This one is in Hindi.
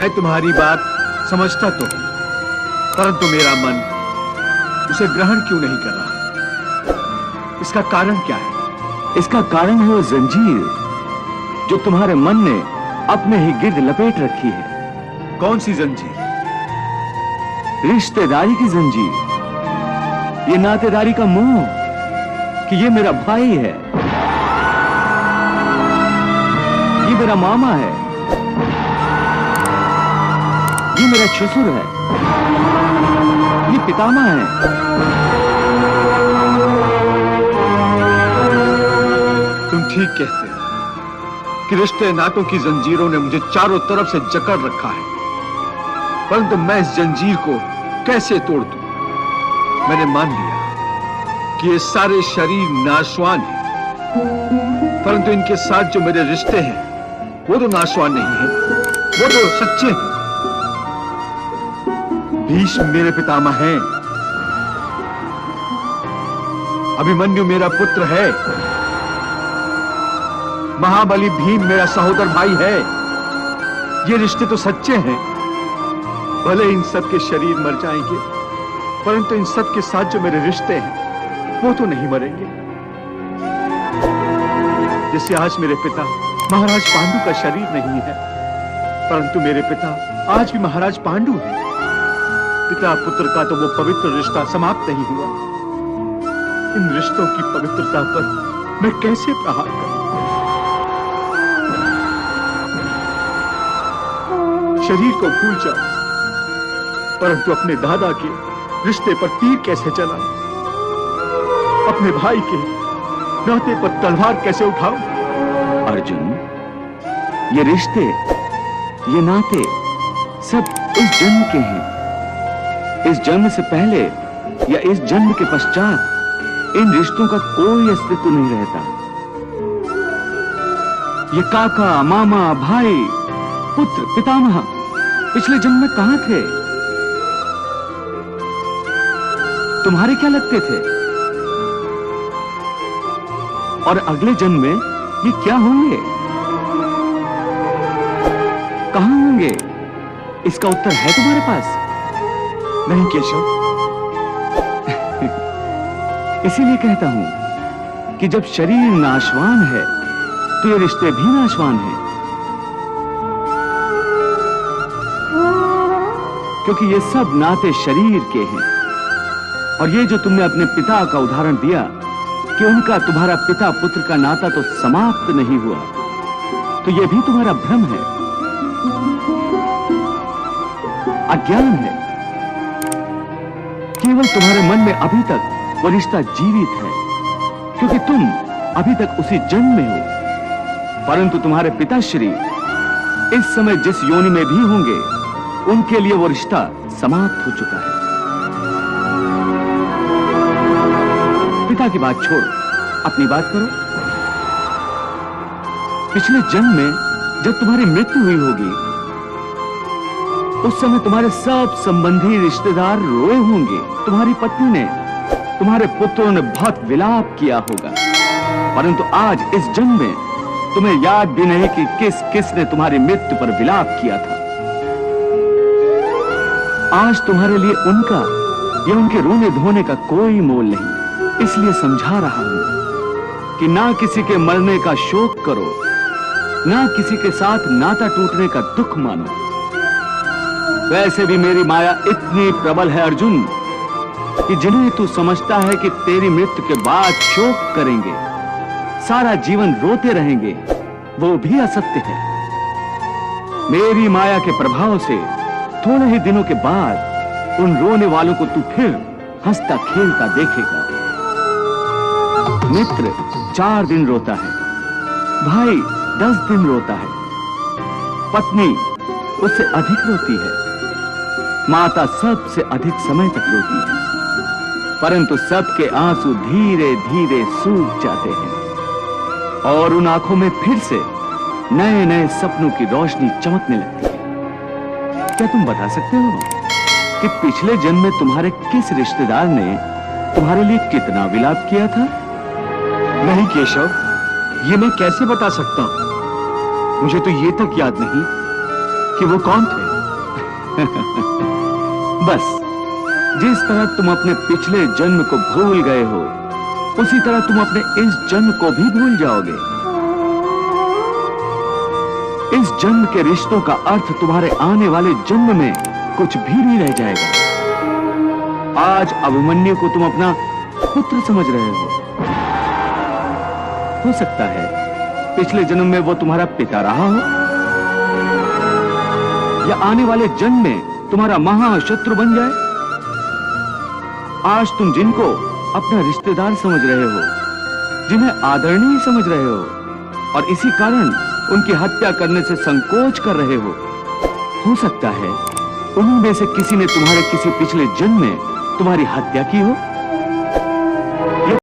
मैं तुम्हारी बात समझता तो हूं, परंतु मेरा मन उसे ग्रहण क्यों नहीं कर रहा? इसका कारण क्या है? इसका कारण है वो जंजीर जो तुम्हारे मन ने अपने ही गिर्द लपेट रखी है। कौन सी जंजीर? रिश्तेदारी की जंजीर, ये नातेदारी का मोह कि ये मेरा भाई है, ये मेरा मामा है, ये मेरा ससुर है, ये पितामह है। तुम ठीक कहते हो कि रिश्ते नातों की जंजीरों ने मुझे चारों तरफ से जकड़ रखा है, परंतु मैं इस जंजीर को कैसे तोड़ दूं? मैंने मान लिया कि ये सारे शरीर नाशवान हैं, परंतु इनके साथ जो मेरे रिश्ते हैं वो तो नाशवान नहीं है, वो तो सच्चे हैं। भीष्म मेरे पितामह हैं, अभिमन्यु मेरा पुत्र है, महाबली भीम मेरा सहोदर भाई है। ये रिश्ते तो सच्चे हैं। भले इन सब के शरीर मर जाएंगे, परंतु इन सब के साथ जो मेरे रिश्ते हैं वो तो नहीं मरेंगे। जैसे आज मेरे पिता महाराज पांडु का शरीर नहीं है, परंतु मेरे पिता आज भी महाराज पांडु हैं। पिता पुत्र का तो वो पवित्र रिश्ता समाप्त नहीं हुआ। इन रिश्तों की पवित्रता पर मैं कैसे प्रहार करूं? शरीर को भूल जाऊं, परंतु अपने दादा के रिश्ते पर तीर कैसे चलाऊं? अपने भाई के नाते पर तलवार कैसे उठाऊं? अर्जुन, ये रिश्ते, ये नाते सब इस जन्म के हैं। इस जन्म से पहले या इस जन्म के पश्चात इन रिश्तों का कोई अस्तित्व नहीं रहता। ये काका, मामा, भाई, पुत्र, पितामह पिछले जन्म में कहां थे? तुम्हारे क्या लगते थे? और अगले जन्म में ये क्या होंगे, कहां होंगे? इसका उत्तर है तुम्हारे पास? नहीं केशव। इसीलिए कहता हूं कि जब शरीर नाशवान है तो ये रिश्ते भी नाशवान हैं, क्योंकि ये सब नाते शरीर के हैं। और ये जो तुमने अपने पिता का उदाहरण दिया कि उनका तुम्हारा पिता पुत्र का नाता तो समाप्त नहीं हुआ, तो ये भी तुम्हारा भ्रम है, अज्ञान है। केवल तुम्हारे मन में अभी तक वो रिश्ता जीवित है, क्योंकि तुम अभी तक उसी जन्म में हो। परंतु तुम्हारे पिताश्री इस समय जिस योनि में भी होंगे, उनके लिए वो रिश्ता समाप्त हो चुका है। पिता की बात छोड़, अपनी बात करो। पिछले जन्म में जब तुम्हारी मृत्यु हुई होगी, उस समय तुम्हारे सब संबंधी रिश्तेदार रोए होंगे। तुम्हारी पत्नी ने, तुम्हारे पुत्रों ने बहुत विलाप किया होगा, परंतु आज इस जन्म में तुम्हें याद भी नहीं कि किस किस ने तुम्हारी मृत्यु पर विलाप किया था। आज तुम्हारे लिए उनका या उनके रोने धोने का कोई मोल नहीं। इसलिए समझा रहा हूं कि ना किसी के मरने का शोक करो, ना किसी के साथ नाता टूटने का दुख मानो। वैसे भी मेरी माया इतनी प्रबल है अर्जुन, कि जिन्हें तू समझता है कि तेरी मृत्यु के बाद शोक करेंगे, सारा जीवन रोते रहेंगे, वो भी असत्य है। मेरी माया के प्रभाव से थोड़े ही दिनों के बाद उन रोने वालों को तू फिर हंसता खेलता देखेगा। मित्र 4 दिन रोता है, भाई 10 दिन रोता है, पत्नी उससे अधिक रोती है, माता सबसे अधिक समय तक रोती है, परंतु सबके आंसू धीरे धीरे सूख जाते हैं और उन आंखों में फिर से नए नए सपनों की रोशनी चमकने लगती है। क्या तुम बता सकते हो कि पिछले जन्म में तुम्हारे किस रिश्तेदार ने तुम्हारे लिए कितना विलाप किया था? नहीं केशव, ये मैं कैसे बता सकता हूं? मुझे तो ये तक याद नहीं कि वो कौन थे। बस जिस तरह तुम अपने पिछले जन्म को भूल गए हो, उसी तरह तुम अपने इस जन्म को भी भूल जाओगे। इस जन्म के रिश्तों का अर्थ तुम्हारे आने वाले जन्म में कुछ भी नहीं रह जाएगा। आज अभिमन्यु को तुम अपना पुत्र समझ रहे हो सकता है पिछले जन्म में वो तुम्हारा पिता रहा हो, या आने वाले जन्म में तुम्हारा महाशत्रु बन जाए। आज तुम जिनको अपना रिश्तेदार समझ रहे हो, जिन्हें आदरणीय समझ रहे हो, और इसी कारण उनकी हत्या करने से संकोच कर रहे हो सकता है उन्हीं में से किसी ने तुम्हारे किसी पिछले जन्म में तुम्हारी हत्या की हो।